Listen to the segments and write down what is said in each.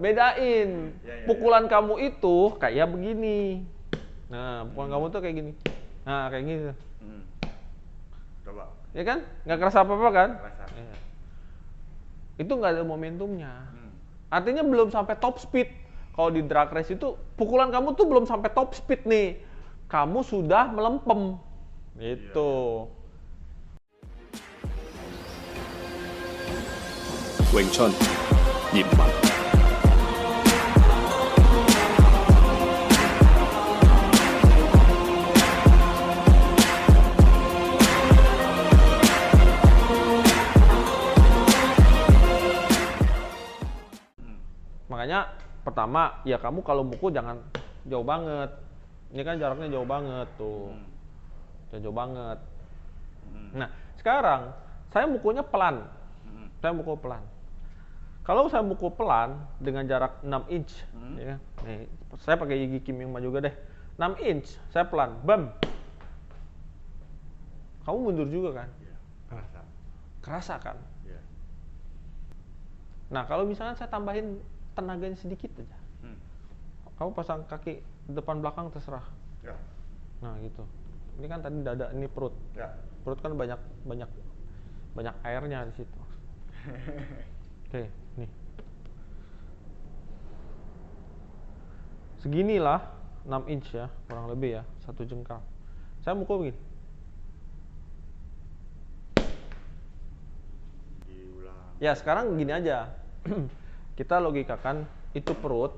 bedain. Pukulan kamu itu kayak begini. Nah, pukulan kamu tuh kayak gini. Nah, kayak gini. Coba. Ya kan? Nggak kerasa apa-apa kan? Kerasa. Ya. Itu nggak ada momentumnya. Artinya belum sampai top speed. Kalau di drag race itu pukulan kamu tuh belum sampai top speed nih. Kamu sudah melempem. Gitu. Wing Chun, Nhịp Mạnh. Makanya pertama, ya kamu kalau mukul jangan jauh banget. Ini kan jaraknya jauh banget tuh. Jauh banget. Nah, sekarang saya mukulnya pelan. Saya mukul pelan. Kalau saya mukul pelan dengan jarak 6 inch, ya, nih, saya pakai gigi Kim Yong Ma juga deh. 6 inch, saya pelan, bam. Kamu mundur juga kan? Iya, kerasa. Kerasa kan? Iya. Nah, kalau misalnya saya tambahin tenaganya sedikit aja. Kamu pasang kaki depan belakang terserah. Ya. Nah, gitu. Ini kan tadi dada, ini perut. Ya. Perut kan banyak airnya di situ. Oke, nih. Seginilah 6 inch ya, kurang lebih ya, 1 jengkal. Saya mukul begini. Diulang. Ya, sekarang gini aja. Kita logikakan itu perut.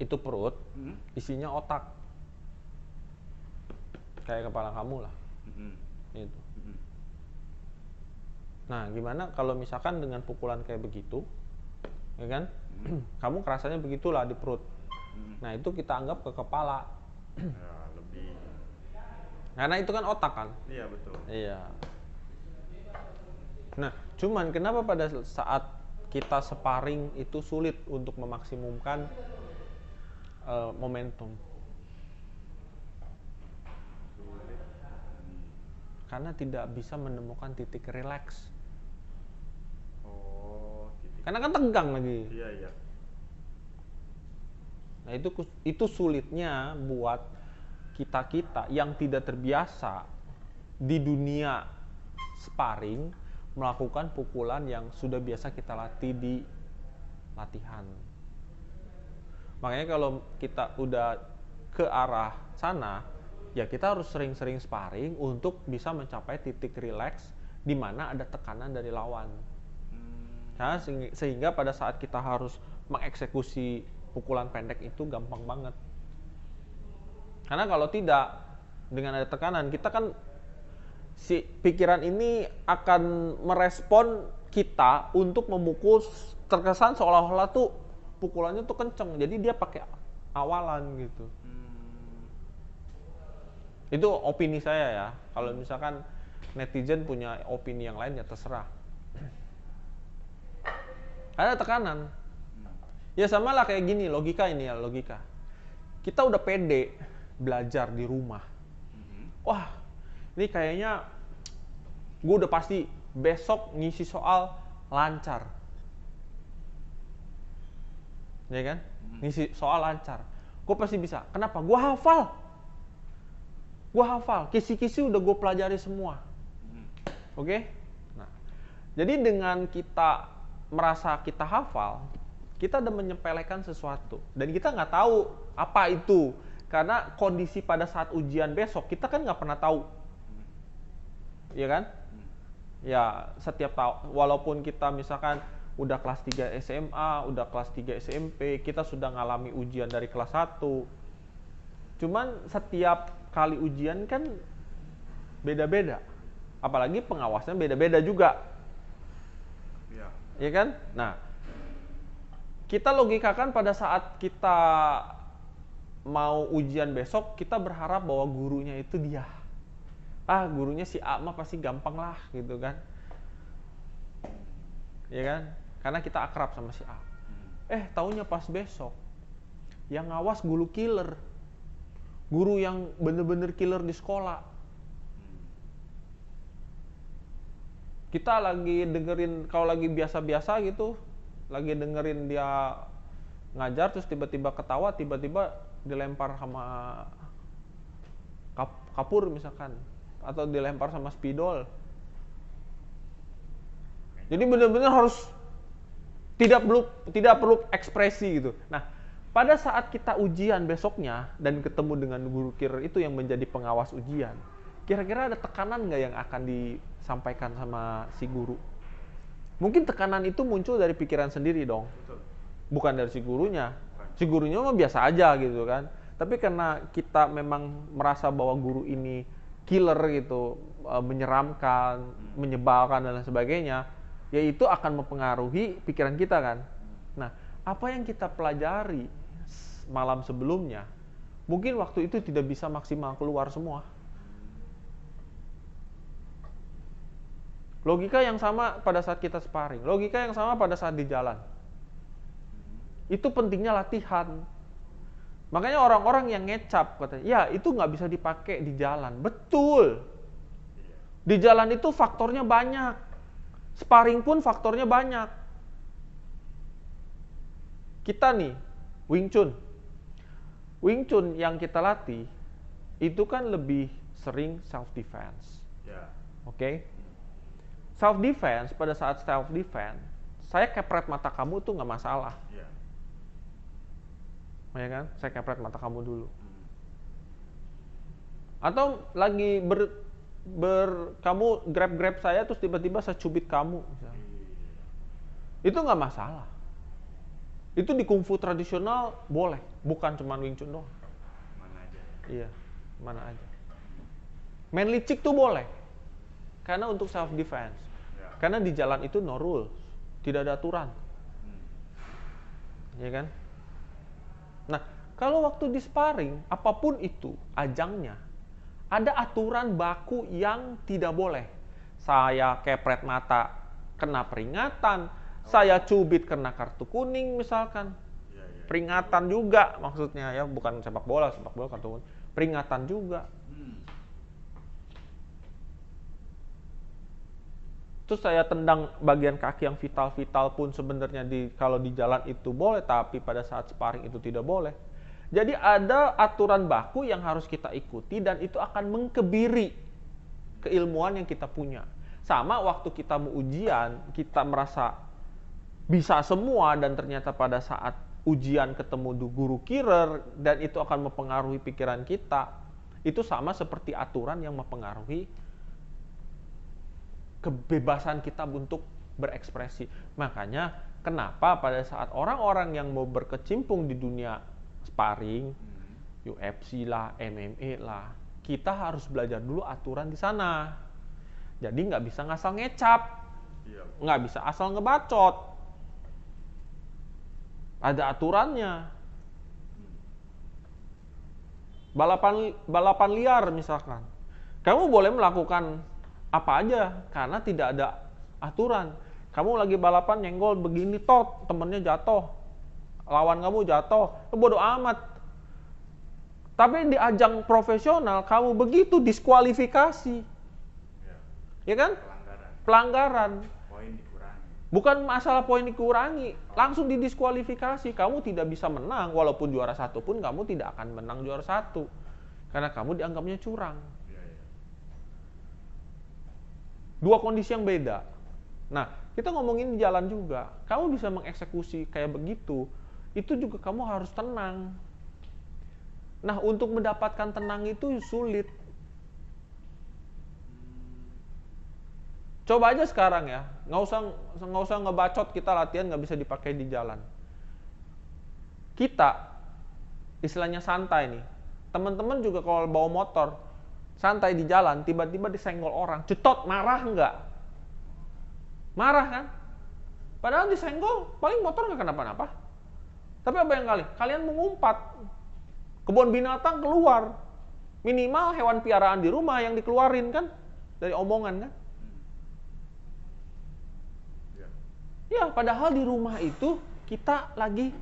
Itu perut, isinya otak. Kayak kepala kamu lah. Itu. Nah, gimana kalau misalkan dengan pukulan kayak begitu, ya kan? Kamu kerasanya begitulah di perut. Nah, itu kita anggap ke kepala. Ya, lebih. Karena itu kan otak kan? Iya, betul. Iya. Nah, cuman kenapa pada saat kita sparring itu sulit untuk memaksimumkan momentum? Karena tidak bisa menemukan titik rileks. Oh, titik. Karena kan tegang lagi. Iya, iya. Nah, itu sulitnya buat kita yang tidak terbiasa di dunia sparring melakukan pukulan yang sudah biasa kita latih di latihan. Makanya kalau kita udah ke arah sana, ya kita harus sering-sering sparring untuk bisa mencapai titik rileks di mana ada tekanan dari lawan. Nah, sehingga pada saat kita harus mengeksekusi pukulan pendek itu gampang banget. Karena kalau tidak, dengan ada tekanan, kita kan si pikiran ini akan merespon kita untuk memukul, terkesan seolah-olah tuh pukulannya tuh kenceng, jadi dia pakai awalan gitu. Itu opini saya ya. Kalau misalkan netizen punya opini yang lain ya terserah. Ada tekanan. Ya sama lah kayak gini, logika ini ya, logika. Kita udah pede belajar di rumah. Wah, ini kayaknya gue udah pasti besok ngisi soal lancar. Ya kan? Ngisi soal lancar. Gue pasti bisa. Kenapa? Gue hafal. Kisi-kisi udah gue pelajari semua. Oke? Nah, jadi dengan kita merasa kita hafal, kita udah menyepelekan sesuatu. Dan kita nggak tahu apa itu. Karena kondisi pada saat ujian besok, kita kan nggak pernah tahu. Iya kan? Ya, setiap tahun, walaupun kita misalkan udah kelas 3 SMA, udah kelas 3 SMP, kita sudah ngalami ujian dari kelas 1. Cuman setiap kali ujian kan beda-beda. Apalagi pengawasnya beda-beda juga. Iya. Iya kan? Nah, kita logikakan pada saat kita mau ujian besok, kita berharap bahwa gurunya itu dia. Gurunya si A mah pasti gampang lah gitu kan. Iya kan? Karena kita akrab sama si A. Taunya pas besok yang ngawas guru killer. Guru yang bener-bener killer di sekolah. Kita lagi dengerin, kalau lagi biasa-biasa gitu, lagi dengerin dia ngajar terus tiba-tiba ketawa, tiba-tiba dilempar sama kapur misalkan, atau dilempar sama spidol. Jadi benar-benar harus tidak perlu ekspresi gitu. Nah, pada saat kita ujian besoknya dan ketemu dengan guru killer itu yang menjadi pengawas ujian, kira-kira ada tekanan nggak yang akan disampaikan sama si guru? Mungkin tekanan itu muncul dari pikiran sendiri dong, Betul. bukan dari si gurunya. Si gurunya mah biasa aja gitu kan. Tapi karena kita memang merasa bahwa guru ini killer gitu, menyeramkan, menyebalkan dan lain sebagainya, ya itu akan mempengaruhi pikiran kita kan. Nah, apa yang kita pelajari malam sebelumnya, mungkin waktu itu tidak bisa maksimal keluar semua. Logika yang sama pada saat kita sparring, logika yang sama pada saat di jalan. Itu pentingnya latihan. Makanya orang-orang yang ngecap katanya, ya itu nggak bisa dipakai di jalan. Betul. Di jalan itu faktornya banyak. Sparring pun faktornya banyak. Kita nih, Wing Chun. Wing Chun yang kita latih, itu kan lebih sering self-defense. Ya. Oke? Self-defense, pada saat self-defense, saya kepret mata kamu tuh nggak masalah. Ya. Ya kan? Saya kepret mata kamu dulu. Atau lagi kamu grab saya terus tiba-tiba saya cubit kamu misalnya. Itu nggak masalah. Itu di kungfu tradisional boleh, bukan cuma Wing Chun doang. Mana aja. Iya, mana aja. Main licik tuh boleh. Karena untuk self defense. Ya. Karena di jalan itu no rules, tidak ada aturan. Ya kan? Nah, kalau waktu di sparring, apapun itu ajangnya, ada aturan baku yang tidak boleh. Saya kepret mata kena peringatan, saya cubit kena kartu kuning misalkan. Ya, ya. Peringatan juga maksudnya ya, bukan sepak bola kartu kuning. Peringatan juga. Terus saya tendang bagian kaki yang vital-vital pun sebenarnya kalau di jalan itu boleh, tapi pada saat sparring itu tidak boleh. Jadi ada aturan baku yang harus kita ikuti dan itu akan mengkebiri keilmuan yang kita punya. Sama waktu kita mau ujian, kita merasa bisa semua dan ternyata pada saat ujian ketemu guru killer dan itu akan mempengaruhi pikiran kita. Itu sama seperti aturan yang mempengaruhi kebebasan kita untuk berekspresi. Makanya kenapa pada saat orang-orang yang mau berkecimpung di dunia sparring, UFC lah, MMA lah, kita harus belajar dulu aturan di sana. Jadi nggak bisa ngasal ngecap, Iya. nggak bisa asal ngebacot. Ada aturannya. Balapan liar misalkan, kamu boleh melakukan apa aja karena tidak ada aturan. Kamu lagi balapan nyenggol begini temennya jatuh, lawan kamu jatuh, bodoh amat. Tapi di ajang profesional kamu begitu diskualifikasi, ya kan? Pelanggaran. Poin dikurangi. Bukan masalah poin dikurangi, langsung didiskualifikasi. Kamu tidak bisa menang, walaupun juara satu pun kamu tidak akan menang juara satu karena kamu dianggapnya curang. Dua kondisi yang beda. Nah, kita ngomongin di jalan juga. Kamu bisa mengeksekusi kayak begitu, itu juga kamu harus tenang. Nah, untuk mendapatkan tenang itu sulit. Coba aja sekarang ya, nggak usah ngebacot, kita latihan nggak bisa dipakai di jalan. Kita, istilahnya santai nih. Teman-teman juga kalau bawa motor, santai di jalan, tiba-tiba disenggol orang, cetot, marah nggak? Marah kan? Padahal disenggol, paling motor nggak kenapa-napa. Tapi apa yang kalian mengumpat, kebun binatang keluar, minimal hewan piaraan di rumah yang dikeluarin kan, dari omongan kan? Ya, padahal di rumah itu kita lagi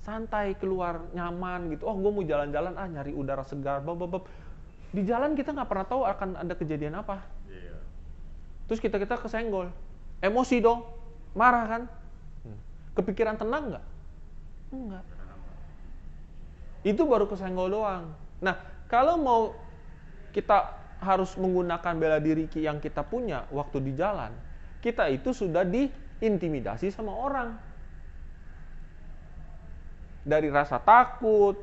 santai, keluar nyaman gitu. Oh, gue mau jalan-jalan, nyari udara segar, Di jalan kita nggak pernah tahu akan ada kejadian apa. Terus kita kesenggol, emosi dong, marah kan? Kepikiran tenang nggak? Enggak. Karena Itu baru kesenggol doang. Nah, kalau mau kita harus menggunakan bela diri yang kita punya waktu di jalan, kita itu sudah diintimidasi sama orang. Dari rasa takut,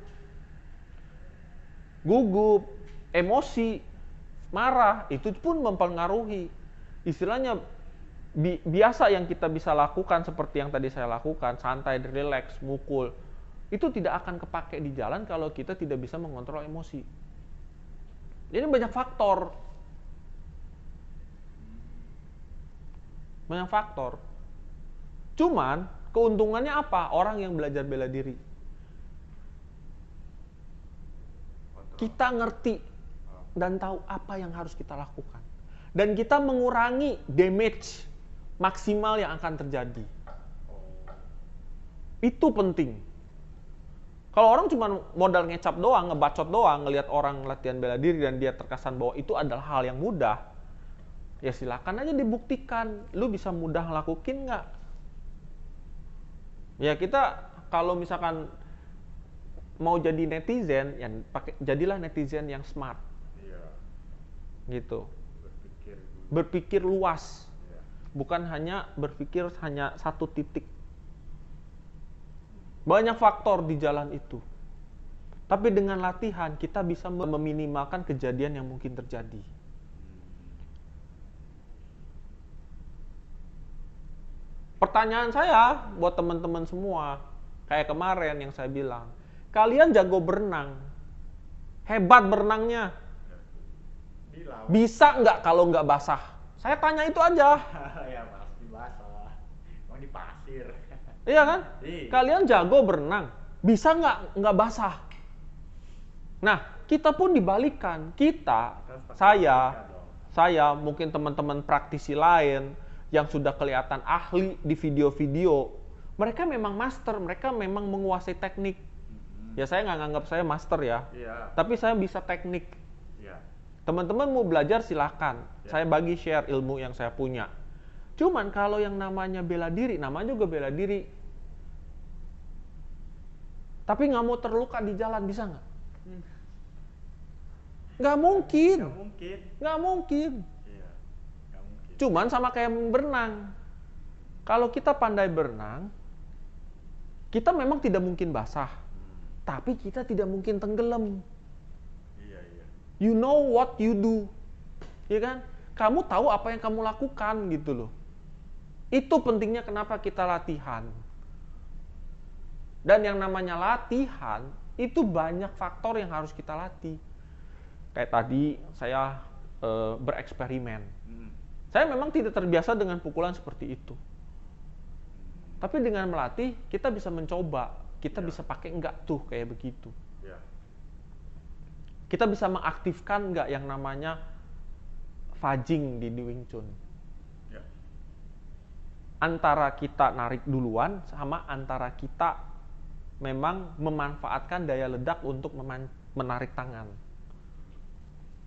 gugup, emosi, marah, itu pun mempengaruhi. Istilahnya biasa yang kita bisa lakukan seperti yang tadi saya lakukan, santai, relax, mukul, itu tidak akan kepake di jalan kalau kita tidak bisa mengontrol emosi. Ini banyak faktor. Banyak faktor. Cuman keuntungannya apa? Orang yang belajar bela diri, kontrol. kita ngerti dan tahu apa yang harus kita lakukan. Dan kita mengurangi damage maksimal yang akan terjadi. Itu penting. Kalau orang cuma modal ngecap doang, ngebacot doang, ngelihat orang latihan bela diri dan dia terkesan bahwa itu adalah hal yang mudah, ya silakan aja dibuktikan. Lu bisa mudah ngelakuin nggak? Ya kita kalau misalkan mau jadi netizen, ya jadilah netizen yang smart, Iya. gitu. Berpikir dulu. Berpikir luas, Iya. bukan hanya berpikir hanya satu titik. Banyak faktor di jalan itu. Tapi dengan latihan kita bisa meminimalkan kejadian yang mungkin terjadi. Pertanyaan saya buat teman-teman semua, kayak kemarin yang saya bilang, kalian jago berenang, hebat berenangnya, Di laut. bisa nggak kalau nggak basah? Saya tanya itu aja, Ya pasti basah. Mau di pasir. iya kan? Iya. Kalian jago berenang, bisa nggak basah? Nah, kita pun dibalikan, Kita harus pakai etika dong. saya mungkin teman-teman praktisi lain yang sudah kelihatan ahli di video-video, mereka memang master, mereka memang menguasai teknik. Ya saya nggak nganggap saya master ya, Iya. tapi saya bisa teknik. Iya. Teman-teman mau belajar silakan, Ya. saya bagi share ilmu yang saya punya. Cuman kalau yang namanya bela diri, namanya juga bela diri, tapi nggak mau terluka di jalan, bisa nggak? Nggak mungkin, Nggak mungkin. nggak mungkin. Iya. Nggak mungkin. Cuman sama kayak berenang. Kalau kita pandai berenang, kita memang tidak mungkin basah, tapi kita tidak mungkin tenggelam. Iya, iya. You know what you do, ya kan? Kamu tahu apa yang kamu lakukan gitu loh. Itu pentingnya kenapa kita latihan. Dan yang namanya latihan itu banyak faktor yang harus kita latih. Kayak tadi saya bereksperimen. Saya memang tidak terbiasa dengan pukulan seperti itu. Tapi dengan melatih, kita bisa mencoba. Kita Ya. bisa pakai enggak tuh kayak begitu. Iya. Kita bisa mengaktifkan enggak yang namanya fajing di Wing Chun. Iya. Antara kita narik duluan sama antara kita memang memanfaatkan daya ledak untuk menarik tangan.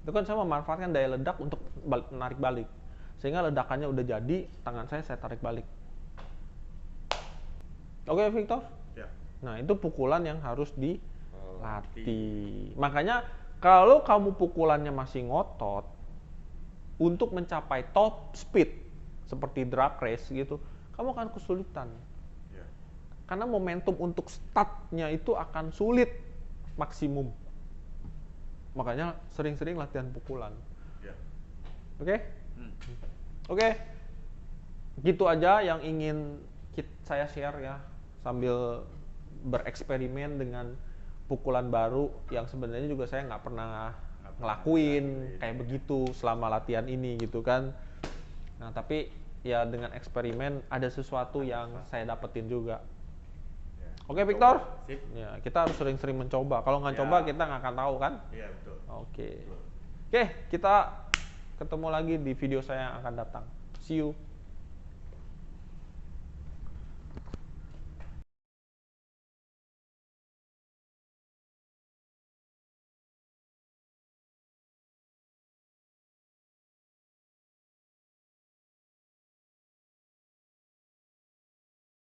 Itu kan saya memanfaatkan daya ledak untuk menarik balik. Sehingga ledakannya udah jadi, tangan saya tarik balik. Oke, Victor? Iya. Nah, itu pukulan yang harus dilatih. Makanya kalau kamu pukulannya masih ngotot, untuk mencapai top speed seperti drag race gitu, kamu akan kesulitan. Iya. Karena momentum untuk startnya itu akan sulit maksimum. Makanya sering-sering latihan pukulan. Iya. Oke? Hmm. Oke. Gitu aja yang ingin saya share ya, sambil bereksperimen dengan pukulan baru yang sebenarnya juga saya nggak pernah ngelakuin kayak begitu selama latihan ini gitu kan. Nah, tapi ya dengan eksperimen ada sesuatu yang saya dapetin juga. Iya. Oke, Victor? Sip. Ya, kita harus sering-sering mencoba. Kalau nggak Ya. coba kita nggak akan tahu kan? Iya, betul. Oke. Betul. Oke, kita ketemu lagi di video saya yang akan datang. See you.